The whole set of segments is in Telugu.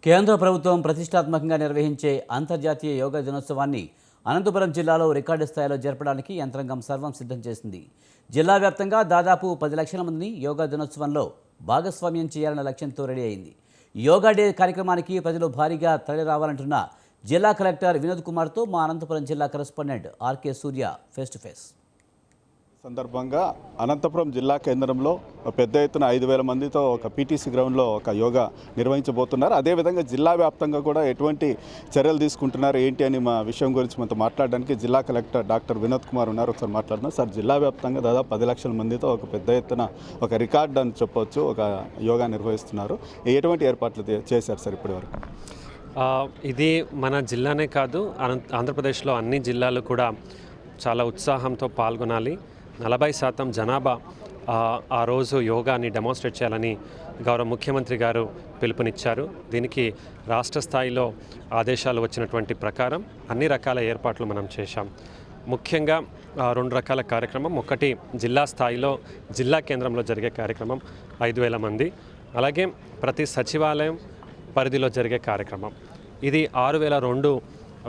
కేంద్ర ప్రభుత్వం ప్రతిష్టాత్మకంగా నిర్వహించే అంతర్జాతీయ యోగా దినోత్సవాన్ని అనంతపురం జిల్లాలో రికార్డు స్థాయిలో జరపడానికి యంత్రాంగం సర్వం సిద్ధం చేసింది. జిల్లా వ్యాప్తంగా దాదాపు 10 లక్షల మందిని యోగా దినోత్సవంలో భాగస్వామ్యం చేయాలన్న లక్ష్యంతో రెడీ అయింది. యోగా డే కార్యక్రమానికి ప్రజలు భారీగా తరలిరావాలంటున్న జిల్లా కలెక్టర్ వినోద్ కుమార్తో మా అనంతపురం జిల్లా correspondent R K Surya face to face. సందర్భంగా అనంతపురం జిల్లా కేంద్రంలో పెద్ద ఎత్తున 5,000 మందితో ఒక పీటీసీ గ్రౌండ్లో ఒక యోగా నిర్వహించబోతున్నారు. అదేవిధంగా జిల్లా వ్యాప్తంగా కూడా ఎటువంటి చర్యలు తీసుకుంటున్నారు ఏంటి అని మా విషయం గురించి మనతో మాట్లాడడానికి జిల్లా కలెక్టర్ డాక్టర్ వినోద్ కుమార్ ఉన్నారు. ఒకసారి మాట్లాడుతున్నారు. సార్, జిల్లా వ్యాప్తంగా దాదాపు 10 లక్షల మందితో ఒక పెద్ద ఎత్తున ఒక రికార్డ్ అని చెప్పవచ్చు ఒక యోగా నిర్వహిస్తున్నారు. ఎటువంటి ఏర్పాట్లు చేశారు సార్ ఇప్పటివరకు? ఇది మన జిల్లానే కాదు, ఆంధ్రప్రదేశ్లో అన్ని జిల్లాలు కూడా చాలా ఉత్సాహంతో పాల్గొనాలి. 40% జనాభా ఆ రోజు యోగాని డెమాన్స్ట్రేట్ చేయాలని గౌరవ ముఖ్యమంత్రి గారు పిలుపునిచ్చారు. దీనికి రాష్ట్ర స్థాయిలో ఆదేశాలు వచ్చినటువంటి ప్రకారం అన్ని రకాల ఏర్పాట్లు మనం చేశాం. ముఖ్యంగా 2 రకాల కార్యక్రమం. ఒకటి జిల్లా స్థాయిలో జిల్లా కేంద్రంలో జరిగే కార్యక్రమం 5,000 మంది, అలాగే ప్రతి సచివాలయం పరిధిలో జరిగే కార్యక్రమం. ఇది 6,002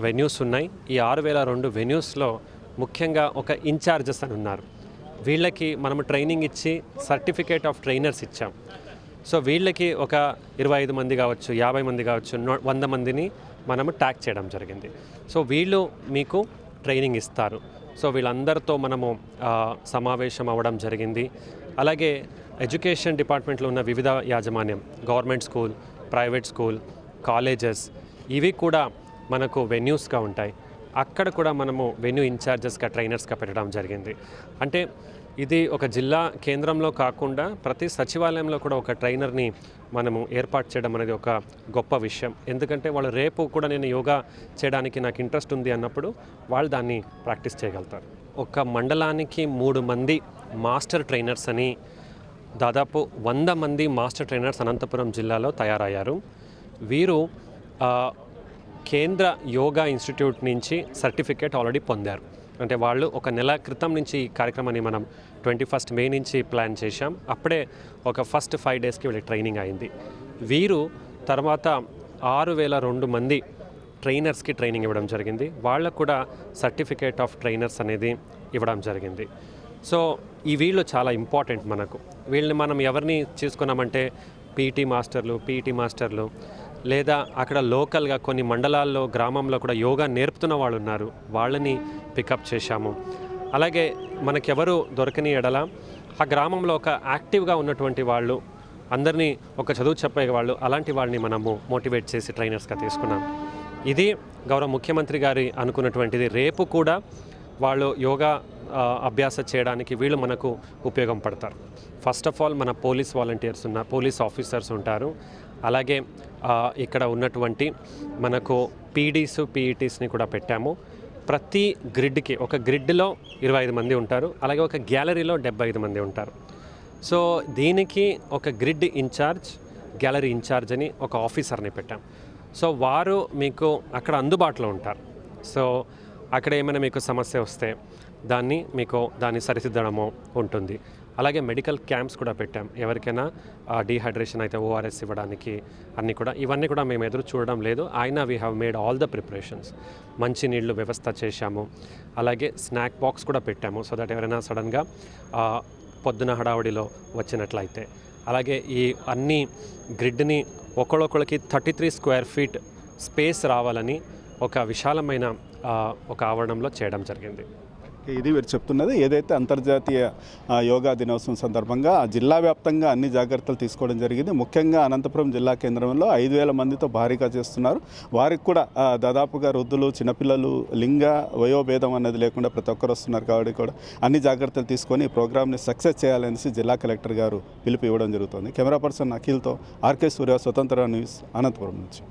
వెన్యూస్ ఉన్నాయి. ఈ 6,002 వెన్యూస్లో ముఖ్యంగా ఒక ఇన్ఛార్జెస్ అని ఉన్నారు. వీళ్ళకి మనము ట్రైనింగ్ ఇచ్చి సర్టిఫికేట్ ఆఫ్ ట్రైనర్స్ ఇచ్చాం. సో వీళ్ళకి ఒక 25 మంది కావచ్చు, 50 మంది కావచ్చు, 100 మందిని మనము ట్యాగ్ చేయడం జరిగింది. సో వీళ్ళు మీకు ట్రైనింగ్ ఇస్తారు. సో వీళ్ళందరితో మనము సమావేశం అవ్వడం జరిగింది. అలాగే ఎడ్యుకేషన్ డిపార్ట్మెంట్లో ఉన్న వివిధ యాజమాన్యం, government school, private school, colleges, ఇవి కూడా మనకు వెన్యూస్గా ఉంటాయి. అక్కడ కూడా మనము వెన్యూ ఇన్ఛార్జెస్గా ట్రైనర్స్గా పెట్టడం జరిగింది. అంటే ఇది ఒక జిల్లా కేంద్రంలో కాకుండా ప్రతి సచివాలయంలో కూడా ఒక ట్రైనర్ని మనము ఏర్పాటు చేయడం అనేది ఒక గొప్ప విషయం. ఎందుకంటే వాళ్ళు రేపు కూడా నేను యోగా చేయడానికి నాకు ఇంట్రెస్ట్ ఉంది అన్నప్పుడు వాళ్ళు దాన్ని ప్రాక్టీస్ చేయగలుగుతారు. ఒక మండలానికి 3 మంది మాస్టర్ ట్రైనర్స్ అని దాదాపు 100 మంది మాస్టర్ ట్రైనర్స్ అనంతపురం జిల్లాలో తయారయ్యారు. వీరు కేంద్ర యోగా ఇన్స్టిట్యూట్ నుంచి సర్టిఫికేట్ ఆల్రెడీ పొందారు. అంటే వాళ్ళు ఒక నెల క్రితం నుంచి ఈ కార్యక్రమాన్ని మనం 21 మే నుంచి ప్లాన్ చేశాం. అప్పుడే ఒక ఫస్ట్ 5 డేస్కి వీళ్ళకి ట్రైనింగ్ అయింది. వీరు తర్వాత 6,002 మంది ట్రైనర్స్కి ట్రైనింగ్ ఇవ్వడం జరిగింది. వాళ్ళకు కూడా సర్టిఫికేట్ ఆఫ్ ట్రైనర్స్ అనేది ఇవ్వడం జరిగింది. సో ఈ వీళ్ళు చాలా ఇంపార్టెంట్ మనకు. వీళ్ళని మనం ఎవరిని చేసుకున్నామంటే పీటీ మాస్టర్లు లేదా అక్కడ లోకల్గా కొన్ని మండలాల్లో గ్రామంలో కూడా యోగా నేర్పుతున్న వాళ్ళు ఉన్నారు, వాళ్ళని పికప్ చేశాము. అలాగే మనకెవరు దొరకని ఎడల ఆ గ్రామంలో ఒక యాక్టివ్గా ఉన్నటువంటి వాళ్ళు, అందరినీ ఒక చదువు చెప్పే వాళ్ళు, అలాంటి వాళ్ళని మనము మోటివేట్ చేసి ట్రైనర్స్గా తీసుకున్నాం. ఇది గౌరవ ముఖ్యమంత్రి గారి అనుకున్నటువంటిది. రేపు కూడా వాళ్ళు యోగా అభ్యాస చేయడానికి వీళ్ళు మనకు ఉపయోగం పడతారు. ఫస్ట్ ఆఫ్ ఆల్ మన పోలీస్ వాలంటీర్స్ పోలీస్ ఆఫీసర్స్ ఉంటారు. అలాగే ఇక్కడ ఉన్నటువంటి మనకు పీఈటీస్ని కూడా పెట్టాము. ప్రతి గ్రిడ్కి ఒక గ్రిడ్లో 25 మంది ఉంటారు. అలాగే ఒక గ్యాలరీలో 75 మంది ఉంటారు. సో దీనికి ఒక గ్రిడ్ ఇన్ఛార్జ్, గ్యాలరీ ఇన్ఛార్జ్ అని ఒక ఆఫీసర్ని పెట్టాం. సో వారు మీకు అక్కడ అందుబాటులో ఉంటారు. సో అక్కడ ఏమైనా మీకు సమస్య వస్తే దాన్ని సరిదిద్దడము ఉంటుంది. అలాగే మెడికల్ క్యాంప్స్ కూడా పెట్టాం. ఎవరికైనా డీహైడ్రేషన్ అయితే ORS ఇవ్వడానికి ఇవన్నీ కూడా మేము ఎదురు చూడడం లేదు. అయినా we have made all the preparations. మంచినీళ్ళు వ్యవస్థ చేశాము. అలాగే స్నాక్ బాక్స్ కూడా పెట్టాము. సో దట్ ఎవరైనా సడన్గా పొద్దున హడావుడిలో వచ్చినట్లయితే. అలాగే ఈ అన్ని గ్రిడ్ని ఒకళ్ళొకళ్ళకి 33 స్క్వేర్ ఫీట్ స్పేస్ రావాలని ఒక విశాలమైన ఒక ఆవరణంలో చేయడం జరిగింది. ఇది వీరు చెప్తున్నది. ఏదైతే అంతర్జాతీయ యోగా దినోత్సవం సందర్భంగా జిల్లా వ్యాప్తంగా అన్ని జాగ్రత్తలు తీసుకోవడం జరిగింది. ముఖ్యంగా అనంతపురం జిల్లా కేంద్రంలో 5,000 మందితో భారీగా చేస్తున్నారు. వారికి కూడా దాదాపుగా వృద్ధులు, చిన్నపిల్లలు, లింగ వయోభేదం అనేది లేకుండా ప్రతి ఒక్కరు వస్తున్నారు. కాబట్టి కూడా అన్ని జాగ్రత్తలు తీసుకొని ఈ ప్రోగ్రామ్ని సక్సెస్ చేయాలనేసి జిల్లా కలెక్టర్ గారు పిలుపు ఇవ్వడం జరుగుతుంది. కెమెరా పర్సన్ అఖిల్తో ఆర్కే సూర్య, స్వతంత్ర న్యూస్, అనంతపురం నుంచి.